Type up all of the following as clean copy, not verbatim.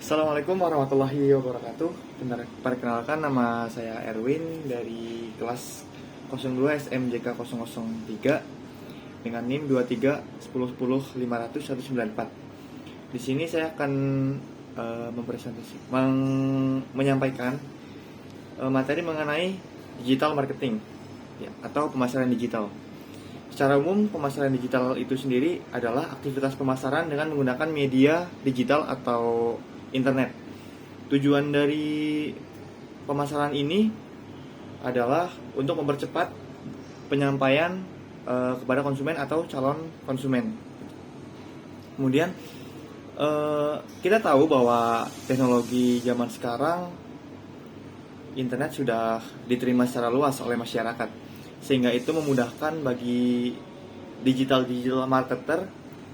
Assalamualaikum warahmatullahi wabarakatuh. Perkenalkan, nama saya Erwin dari kelas 02 SMJK 003 dengan NIM 23 10 10 500 194. Di sini saya akan menyampaikan materi mengenai digital marketing ya, atau pemasaran digital. Secara umum, pemasaran digital itu sendiri adalah aktivitas pemasaran dengan menggunakan media digital atau internet. Tujuan dari pemasaran ini adalah untuk mempercepat penyampaian kepada konsumen atau calon konsumen. Kemudian kita tahu bahwa teknologi zaman sekarang, internet sudah diterima secara luas oleh masyarakat, sehingga itu memudahkan bagi digital marketer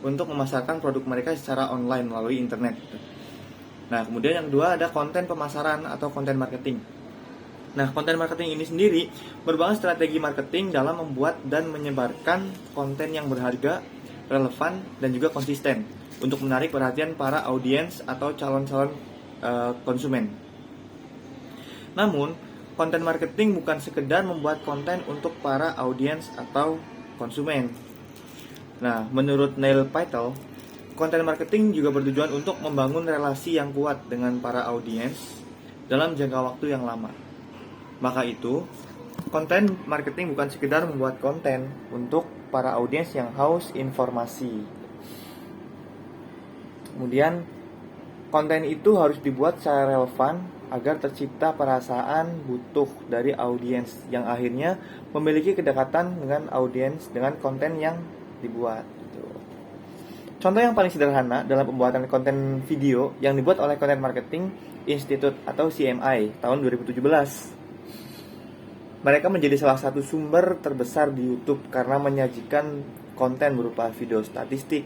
untuk memasarkan produk mereka secara online melalui internet. Nah, kemudian yang kedua ada konten pemasaran atau konten marketing. Nah, konten marketing ini sendiri merupakan strategi marketing dalam membuat dan menyebarkan konten yang berharga, relevan, dan juga konsisten untuk menarik perhatian para audiens atau calon-calon konsumen. Namun, konten marketing bukan sekedar membuat konten untuk para audiens atau konsumen. Nah, menurut Neil Patel, konten marketing juga bertujuan untuk membangun relasi yang kuat dengan para audiens dalam jangka waktu yang lama. Maka itu, konten marketing bukan sekedar membuat konten untuk para audiens yang haus informasi. Kemudian, konten itu harus dibuat secara relevan agar tercipta perasaan butuh dari audiens yang akhirnya memiliki kedekatan dengan audiens dengan konten yang dibuat. Contoh yang paling sederhana dalam pembuatan konten video yang dibuat oleh Content Marketing Institute atau CMI tahun 2017. Mereka menjadi salah satu sumber terbesar di YouTube karena menyajikan konten berupa video statistik.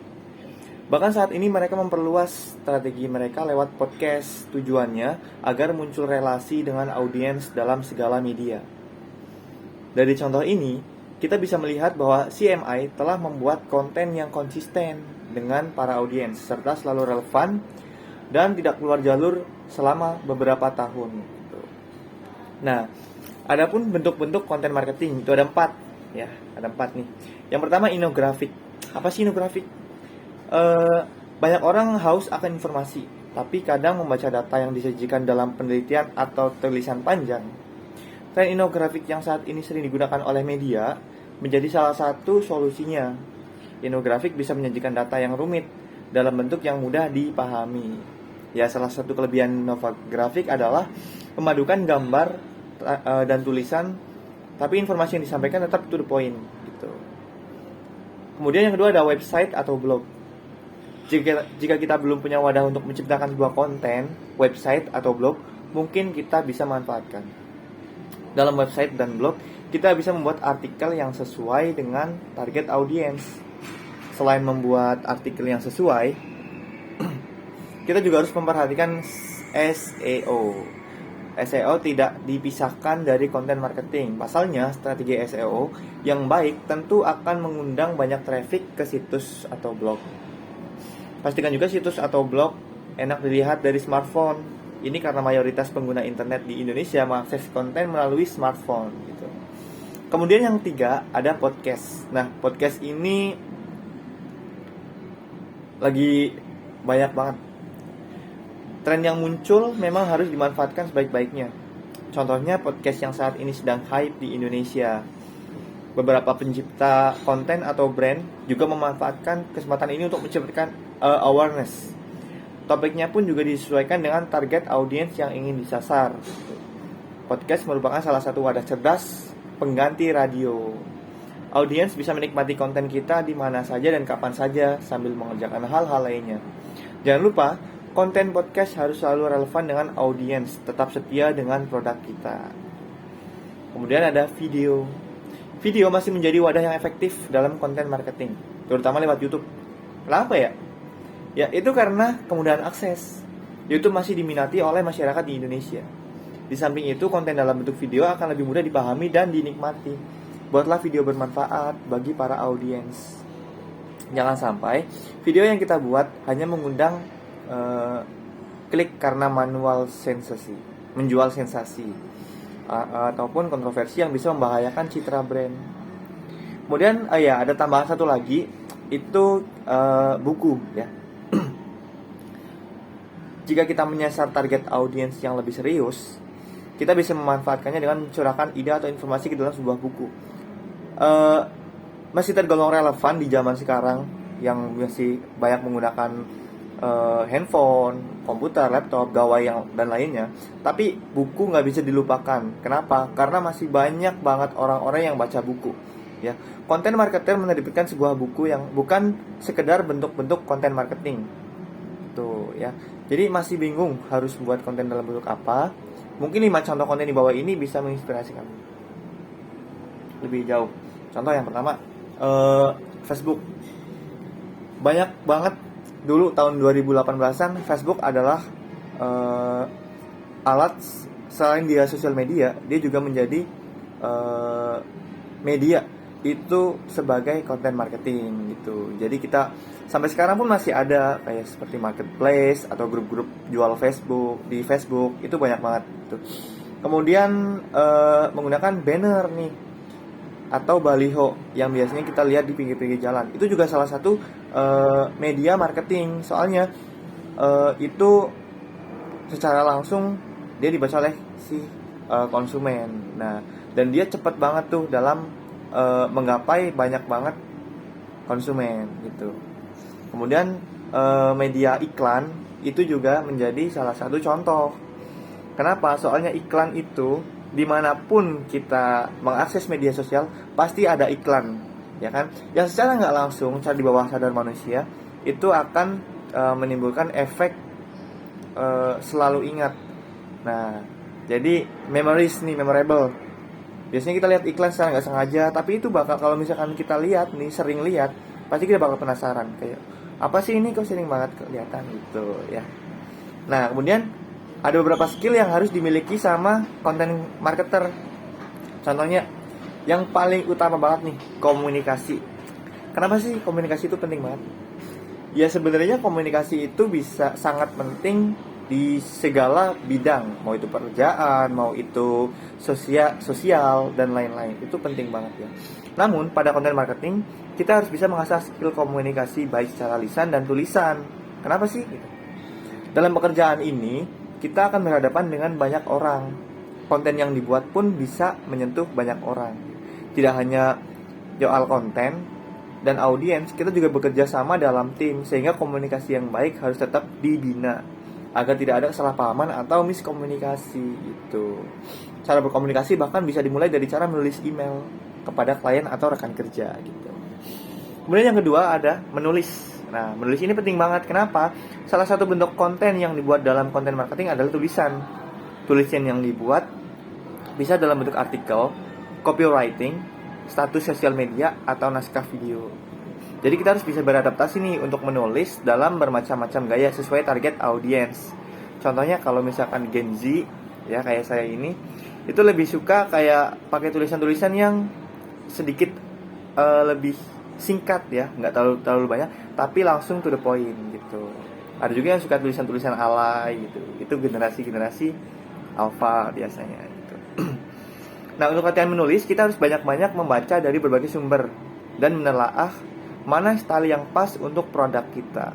Bahkan saat ini mereka memperluas strategi mereka lewat podcast, tujuannya agar muncul relasi dengan audiens dalam segala media. Dari contoh ini, kita bisa melihat bahwa CMI telah membuat konten yang konsisten dengan para audiens serta selalu relevan dan tidak keluar jalur selama beberapa tahun. Nah, adapun bentuk-bentuk konten marketing itu ada 4 ya, ada 4 nih. Yang pertama, infografik. Apa sih infografik? Banyak orang haus akan informasi, tapi kadang membaca data yang disajikan dalam penelitian atau tulisan panjang. Tren infografik yang saat ini sering digunakan oleh media menjadi salah satu solusinya. Infografik bisa menyajikan data yang rumit dalam bentuk yang mudah dipahami. Ya, salah satu kelebihan infografik adalah memadukan gambar dan tulisan, tapi informasi yang disampaikan tetap to the point gitu. Kemudian yang kedua ada website atau blog. Jika kita belum punya wadah untuk menciptakan sebuah konten, website atau blog mungkin kita bisa manfaatkan. Dalam website dan blog, kita bisa membuat artikel yang sesuai dengan target audiens. Selain membuat artikel yang sesuai, kita juga harus memperhatikan SEO. SEO tidak dipisahkan dari konten marketing. Pasalnya, strategi SEO yang baik tentu akan mengundang banyak traffic ke situs atau blog. Pastikan juga situs atau blog enak dilihat dari smartphone. Ini karena mayoritas pengguna internet di Indonesia mengakses konten melalui smartphone gitu. Kemudian yang ketiga ada podcast. Nah, podcast ini lagi banyak banget. Tren yang muncul memang harus dimanfaatkan sebaik-baiknya. Contohnya podcast yang saat ini sedang hype di Indonesia. Beberapa pencipta konten atau brand juga memanfaatkan kesempatan ini untuk menciptakan awareness. Topiknya pun juga disesuaikan dengan target audiens yang ingin disasar. Podcast merupakan salah satu wadah cerdas pengganti radio. Audiens bisa menikmati konten kita di mana saja dan kapan saja sambil mengerjakan hal-hal lainnya. Jangan lupa, konten podcast harus selalu relevan dengan audiens, tetap setia dengan produk kita. Kemudian ada video. Video masih menjadi wadah yang efektif dalam konten marketing, terutama lewat YouTube. Kenapa ya? Ya, itu karena kemudahan akses. YouTube masih diminati oleh masyarakat di Indonesia. Di samping itu, konten dalam bentuk video akan lebih mudah dipahami dan dinikmati. Buatlah video bermanfaat bagi para audiens. Jangan sampai video yang kita buat hanya mengundang klik karena menjual sensasi ataupun kontroversi yang bisa membahayakan citra brand. Kemudian ada tambahan satu lagi, itu buku ya. Jika kita menyasar target audiens yang lebih serius, kita bisa memanfaatkannya dengan mencurahkan ide atau informasi ke dalam sebuah buku. Masih tergolong relevan di zaman sekarang yang masih banyak menggunakan handphone, komputer, laptop, gawai dan lainnya. Tapi buku nggak bisa dilupakan. Kenapa? Karena masih banyak banget orang-orang yang baca buku. Ya, konten marketer menerbitkan sebuah buku yang bukan sekedar bentuk-bentuk konten marketing. Tuh ya. Jadi masih bingung harus buat konten dalam bentuk apa. Mungkin 5 contoh konten di bawah ini bisa menginspirasi kamu lebih jauh. Contoh yang pertama, Facebook. Banyak banget dulu tahun 2018-an Facebook adalah alat, selain dia sosial media, dia juga menjadi media itu sebagai konten marketing gitu. Jadi kita sampai sekarang pun masih ada kayak seperti marketplace atau grup-grup jual Facebook di Facebook, itu banyak banget gitu. Kemudian menggunakan banner nih atau baliho yang biasanya kita lihat di pinggir-pinggir jalan, itu juga salah satu media marketing. Soalnya itu secara langsung dia dibaca oleh si konsumen. Nah, dan dia cepat banget tuh dalam menggapai banyak banget konsumen gitu. Kemudian media iklan itu juga menjadi salah satu contoh. Kenapa? Soalnya iklan itu dimanapun kita mengakses media sosial pasti ada iklan, ya kan? Yang secara nggak langsung, cara di bawah sadar manusia itu akan menimbulkan efek selalu ingat. Nah, jadi memorable. Biasanya kita lihat iklan secara nggak sengaja, tapi itu bakal, kalau misalkan kita lihat nih, sering lihat, pasti kita bakal penasaran kayak apa sih ini kok sering banget kelihatan gitu ya. Nah, kemudian ada beberapa skill yang harus dimiliki sama konten marketer. Contohnya yang paling utama banget nih, komunikasi. Kenapa sih komunikasi itu penting banget? Ya sebenarnya komunikasi itu bisa sangat penting di segala bidang, mau itu pekerjaan, mau itu sosial dan lain-lain. Itu penting banget ya. Namun pada konten marketing kita harus bisa mengasah skill komunikasi baik secara lisan dan tulisan. Kenapa sih? Dalam pekerjaan ini kita akan berhadapan dengan banyak orang. Konten yang dibuat pun bisa menyentuh banyak orang. Tidak hanya soal konten dan audiens, kita juga bekerja sama dalam tim, sehingga komunikasi yang baik harus tetap dibina agar tidak ada kesalahpahaman atau miskomunikasi gitu. Cara berkomunikasi bahkan bisa dimulai dari cara menulis email kepada klien atau rekan kerja gitu. Kemudian yang kedua ada menulis. Nah, menulis ini penting banget. Kenapa? Salah satu bentuk konten yang dibuat dalam konten marketing adalah tulisan. Tulisan yang dibuat bisa dalam bentuk artikel, copywriting, status sosial media, atau naskah video. Jadi kita harus bisa beradaptasi nih untuk menulis dalam bermacam-macam gaya sesuai target audiens. Contohnya kalau misalkan Gen Z, ya kayak saya ini, itu lebih suka kayak pakai tulisan-tulisan yang sedikit lebih singkat ya, nggak terlalu banyak, tapi langsung to the point gitu. Ada juga yang suka tulisan-tulisan alay gitu. Itu generasi alpha biasanya gitu. Nah, untuk latihan menulis kita harus banyak-banyak membaca dari berbagai sumber dan menelaah mana style yang pas untuk produk kita.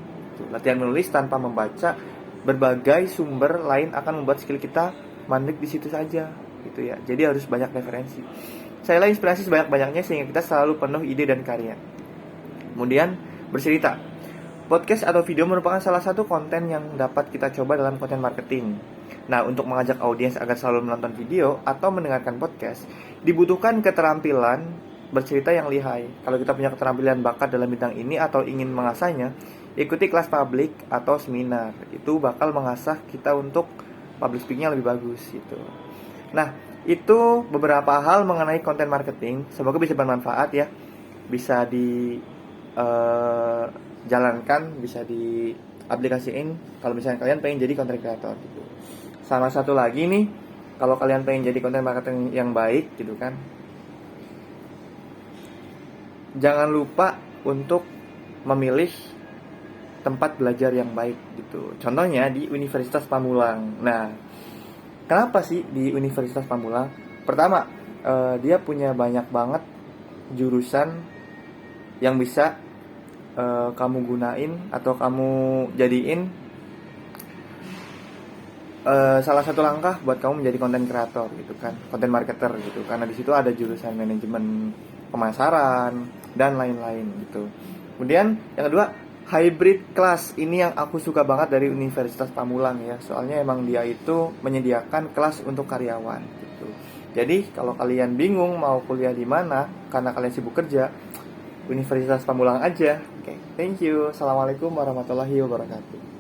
Latihan menulis tanpa membaca berbagai sumber lain akan membuat skill kita mandek di situ saja gitu ya. Jadi harus banyak referensi. Saya inspirasi sebanyak-banyaknya sehingga kita selalu penuh ide dan karya. Kemudian bercerita. Podcast atau video merupakan salah satu konten yang dapat kita coba dalam konten marketing. Nah, untuk mengajak audiens agar selalu menonton video atau mendengarkan podcast, dibutuhkan keterampilan bercerita yang lihai. Kalau kita punya keterampilan bakat dalam bidang ini atau ingin mengasahnya, ikuti kelas publik atau seminar. Itu bakal mengasah kita untuk public speaking-nya lebih bagus gitu. Nah, itu beberapa hal mengenai konten marketing. Semoga bisa bermanfaat ya. Bisa dijalankan, bisa diaplikasiin kalau misalnya kalian pengen jadi content creator gitu. Sama satu lagi nih, kalau kalian pengen jadi content marketing yang baik gitu kan, jangan lupa untuk memilih tempat belajar yang baik gitu. Contohnya di Universitas Pamulang. Nah, kenapa sih di Universitas Pamulang? Pertama, dia punya banyak banget jurusan yang bisa kamu gunain atau kamu jadiin salah satu langkah buat kamu menjadi konten kreator gitu kan, konten marketer gitu. Karena di situ ada jurusan manajemen pemasaran dan lain-lain gitu. Kemudian yang kedua, hybrid class. Ini yang aku suka banget dari Universitas Pamulang ya. Soalnya emang dia itu menyediakan kelas untuk karyawan gitu. Jadi kalau kalian bingung mau kuliah di mana karena kalian sibuk kerja, Universitas Pamulang aja. Oke, thank you. Assalamualaikum warahmatullahi wabarakatuh.